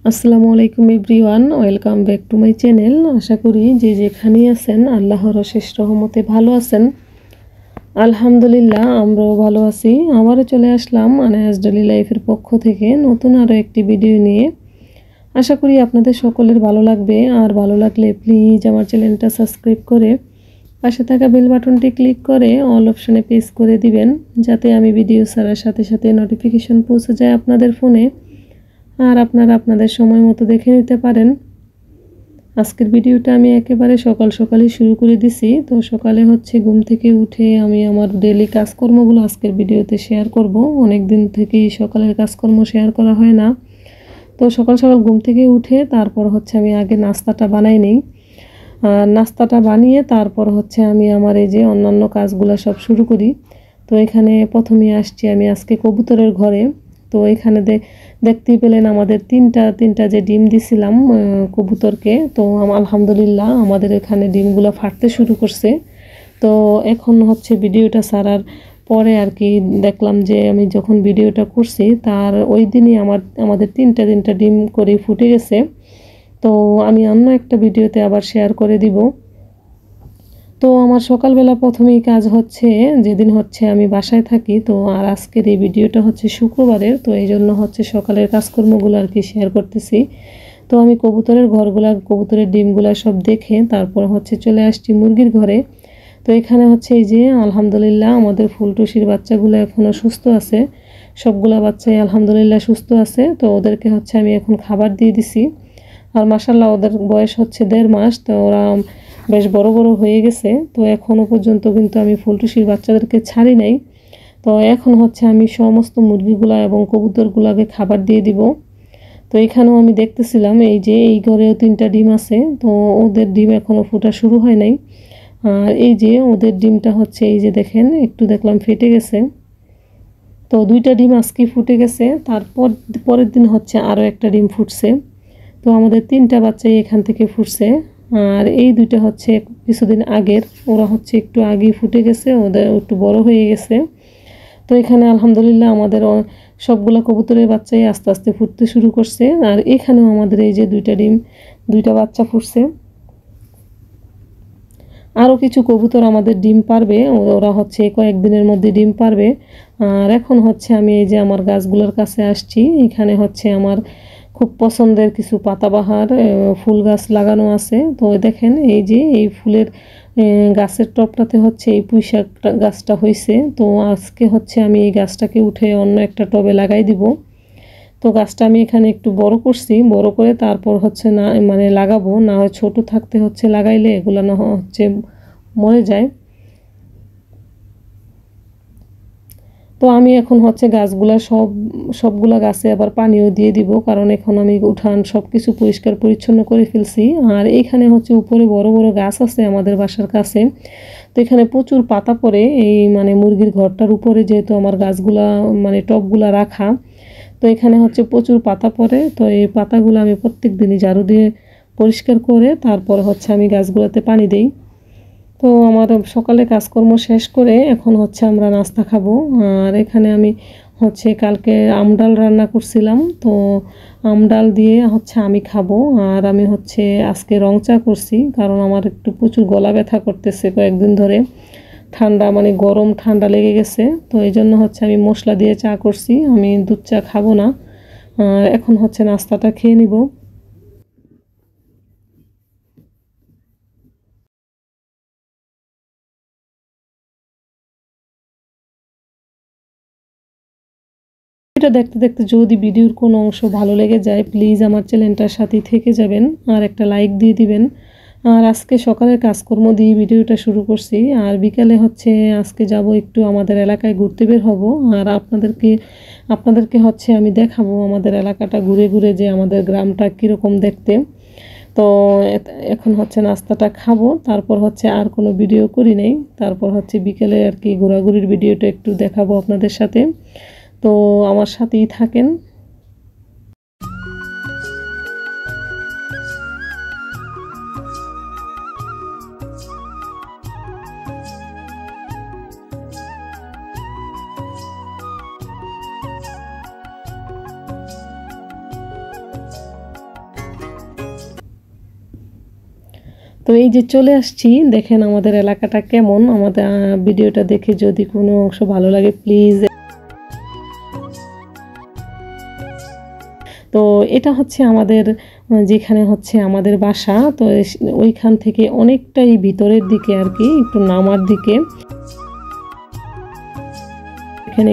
আসসালামু আলাইকুম everyone, welcome back to my channel. আশা করি যে যেখানেই আছেন আল্লাহর অশেষ রহমতে ভালো আছেন। আলহামদুলিল্লাহ, আমরাও ভালো আছি। আবারও চলে আসলাম আনায়াস ডেইলি লাইফের পক্ষ থেকে নতুন আরও একটি ভিডিও নিয়ে। আশা করি আপনাদের সকলের ভালো লাগবে, আর ভালো লাগলে প্লিজ আমার চ্যানেলটা সাবস্ক্রাইব করে পাশে থাকা বেল বাটনটি ক্লিক করে অল অপশনে প্রেস করে দিবেন, যাতে আমি ভিডিও ছাড়ার সাথে সাথে নোটিফিকেশন পৌঁছে যায় আপনাদের ফোনে, আর আপনারা আপনাদের সময় মতো দেখে নিতে পারেন। আজকের ভিডিওটা আমি একেবারে সকাল সকালই শুরু করে দিছি। তো সকালে ঘুম থেকে উঠে আমি আমার ডেইলি কাজকর্মগুলো আজকের ভিডিওতে শেয়ার করব। অনেক দিন থেকেই সকালের কাজকর্ম শেয়ার করা হয় না। তো সকাল সকাল ঘুম থেকে উঠে তারপর আমি আগে নাস্তাটা বানাই নিই। নাস্তাটা বানিয়ে তারপর আমি আমার এই যে অন্যান্য কাজগুলো সব শুরু করি। তো এখানে প্রথমে আসছি আমি আজকে কবুতরের ঘরে। তো এখানে দেখতেই পেলেন আমাদের তিনটা যে ডিম দিছিলাম কবুতরকে। তো আলহামদুলিল্লাহ আমাদের এখানে ডিমগুলো ফাটতে শুরু করছে। তো এখন ভিডিওটা ছাড়ার পরে আর কি দেখলাম যে আমি যখন ভিডিওটা করছি তার ওই দিনই আমাদের তিনটা ডিম করে ফুটে গেছে। তো আমি অন্য একটা ভিডিওতে আবার শেয়ার করে দিব। তো আমার সকালবেলা প্রথমেই কাজ যেদিন আমি বাসায় থাকি। তো আর আজকের এই ভিডিওটা শুক্রবারের, তো এই জন্য সকালের কাজকর্মগুলো আর কি শেয়ার করতেছি। তো আমি কবুতরের ঘরগুলা, কবুতরের ডিমগুলা সব দেখে তারপর চলে আসছি মুরগির ঘরে। তো এখানে এই যে আলহামদুলিল্লাহ আমাদের ফুলটুসির বাচ্চাগুলো এখনও সুস্থ আছে। সবগুলা বাচ্চাই আলহামদুলিল্লাহ সুস্থ আছে। তো ওদেরকে আমি এখন খাবার দিয়ে দিছি। আর মাশাআল্লাহ ওদের বয়স 1.5 মাস। তো ওরা বেশ বড় বড় হয়ে গেছে। তো এখনও পর্যন্ত কিন্তু আমি ফুলটুসির বাচ্চাদেরকে ছাড়ি নাই। তো এখন আমি সমস্ত মুরগিগুলা এবং কবুতরগুলাকে খাবার দিয়ে দিব। তো এখানেও আমি দেখতেছিলাম এই যে এই ঘরেও 3টা ডিম আছে। তো ওদের ডিম এখনও ফোটা শুরু হয় নাই। আর এই যে ওদের ডিমটা এই যে দেখেন একটু দেখলাম ফেটে গেছে। তো 2টা ডিম আজকে ফুটে গেছে। তারপর পরের দিন আরও একটা ডিম ফুটছে। তো আমাদের 3টা বাচ্চাই এখান থেকে ফুটছে। আর এই 2টা কিছুদিন আগের, ওরা একটু আগেই ফুটে গেছে, ওদের একটু বড় হয়ে গেছে। তো এখানে আলহামদুলিল্লাহ আমাদের সবগুলা কবুতরের বাচ্চাই আস্তে আস্তে ফুটতে শুরু করছে। আর এখানেও আমাদের এই যে 2টা ডিম, 2টা বাচ্চা ফুটছে। আরও কিছু কবুতর আমাদের ডিম পারবে, ওরা কয়েকদিনের মধ্যে ডিম পারবে। আর এখন আমি এই যে আমার গাছগুলোর কাছে আসছি। এখানে আমার খুব পছন্দের কিছু পাতাবাহার ফুল গাছ লাগানো আছে। তো দেখেন এই যে এই ফুলের গাছের টবটাতে এই পুঁইশাক গাছটা হয়েছে। তো আজকে আমি এই গাছটাকে উঠে অন্য একটা টবে লাগাই দিব। তো গাছটা আমি এখানে একটু বড় করছি, বড় করে তারপর না মানে লাগাবো, না হয় ছোট থাকতে লাগাইলে এগুলো না মরে যায়। তো আমি এখন গাছগুলা সবগুলা গাছে আবার পানিও দিয়ে দিব, কারণ এখন আমি উঠান সব কিছু পরিষ্কার পরিচ্ছন্ন করে ফেলছি। আর এইখানে উপরে বড় বড় গাছ আছে আমাদের বাসার কাছে। তো এখানে প্রচুর পাতা পড়ে এই মানে মুরগির ঘরটার উপরে, যেহেতু আমার গাছগুলা মানে টবগুলা রাখা। তো এখানে প্রচুর পাতা পড়ে। তো এই পাতাগুলো আমি প্রত্যেক দিনই ঝাড়ু দিয়ে পরিষ্কার করে তারপর আমি গাছগুলোতে পানি দেই। তো আমার সকালে কাজকর্ম শেষ করে এখন আমরা নাস্তা খাবো। আর এখানে আমি কালকে আমডাল রান্না করছিলাম। তো আমডাল দিয়ে আমি খাবো। আর আমি আজকে রং চা করছি, কারণ আমার একটু প্রচুর গলা ব্যথা করতেছে কয়েকদিন ধরে। ঠান্ডা মানে গরম ঠান্ডা লেগে গেছে। তো এই জন্য আমি মশলা দিয়ে চা করছি, আমি দুধ চা খাবো না। আর এখন নাস্তাটা খেয়ে নিব। এটা দেখতে দেখতে যদি ভিডিওর কোনো অংশ ভালো লেগে যায়, প্লিজ আমার চ্যানেলটার সাথেই থেকে যাবেন আর একটা লাইক দিয়ে দিবেন। আর আজকে সকালের কাজকর্ম দিয়ে ভিডিওটা শুরু করছি। আর বিকালে আজকে যাব একটু আমাদের এলাকায় ঘুরতে বের হব। আর আপনাদেরকে আমি দেখাবো আমাদের এলাকাটা ঘুরে ঘুরে, যে আমাদের গ্রামটা কীরকম দেখতে। তো এখন নাস্তাটা খাবো, তারপর আর কোনো ভিডিও করি নাই। তারপর বিকেলে আর কি ঘোরাঘুরির ভিডিওটা একটু দেখাবো আপনাদের সাথে। তো আমার সাথেই থাকেন। তো এই যে চলে আসছি, দেখেন আমাদের এলাকাটা কেমন। আমাদের ভিডিওটা দেখে যদি কোনো অংশ ভালো লাগে প্লিজ। তো এটা হচ্ছে আমাদের যেখানে হচ্ছে আমাদের বাসা, তো ওইখান থেকে অনেকটাই ভিতরের দিকে আর কি, একটু নামার দিকে।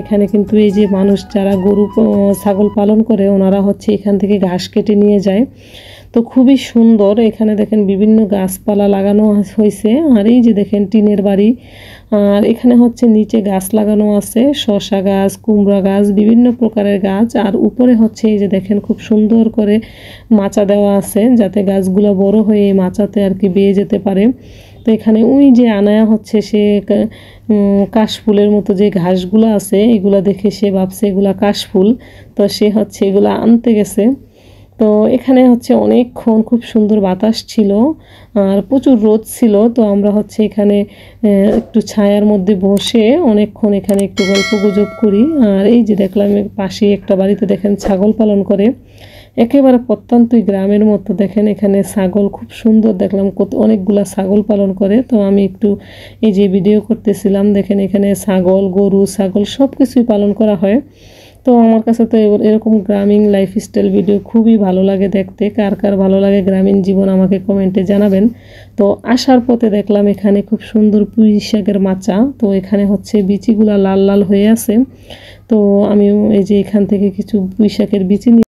এখানে কিন্তু এই যে মানুষ যারা গরু ছাগল পালন করে ওনারা হচ্ছে এখান থেকে ঘাস কেটে নিয়ে যায়। তো খুবই সুন্দর, এখানে দেখেন বিভিন্ন গাছপালা লাগানো হয়েছে। আর এই যে দেখেন টিনের বাড়ি, আর এখানে হচ্ছে নিচে গাছ লাগানো আছে, শসা গাছ, কুমড়া গাছ, বিভিন্ন প্রকারের গাছ। আর উপরে হচ্ছে এই যে দেখেন খুব সুন্দর করে মাচা দেওয়া আছে, যাতে গাছগুলো বড় হয়ে এই মাচাতে আর কি বেয়ে যেতে পারে। তো এখানে ওই যে আনায়া হচ্ছে সে কাশফুলের মতো যে ঘাসগুলো আছে এগুলা দেখে সে ভাবছে এগুলা কাশফুল, তো সে হচ্ছে এগুলা আনতে গেছে। তো এখানে হচ্ছে অনেকক্ষণ খুব সুন্দর বাতাস ছিল আর প্রচুর রোদ ছিল। তো আমরা হচ্ছে এখানে একটু ছায়ার মধ্যে বসে অনেকক্ষণ এখানে একটু গল্প গুজব করি। আর এই যে দেখলাম পাশে একটা বাড়িতে দেখেন ছাগল পালন করে, একেবারে প্রত্যন্তই গ্রামের মতো। দেখেন এখানে ছাগল খুব সুন্দর দেখলাম, অনেকগুলা ছাগল পালন করে। তো আমি একটু এই যে ভিডিও করতেছিলাম, দেখেন এখানে ছাগল, গরু, ছাগল সব কিছুই পালন করা হয়। তো আমার কাছে তো এরকম গ্রামীণ লাইফস্টাইল ভিডিও খুবই ভালো লাগে দেখতে। কার কার ভালো লাগে গ্রামীণ জীবন আমাকে কমেন্টে জানাবেন। তো আসার পথে দেখলাম এখানে খুব সুন্দর পুঁই শাকের মাচা, তো এখানে হচ্ছে বিচিগুলা লাল লাল হয়ে আছে। তো আমি এই যে এখান থেকে কিছু পুঁই শাকের বিচি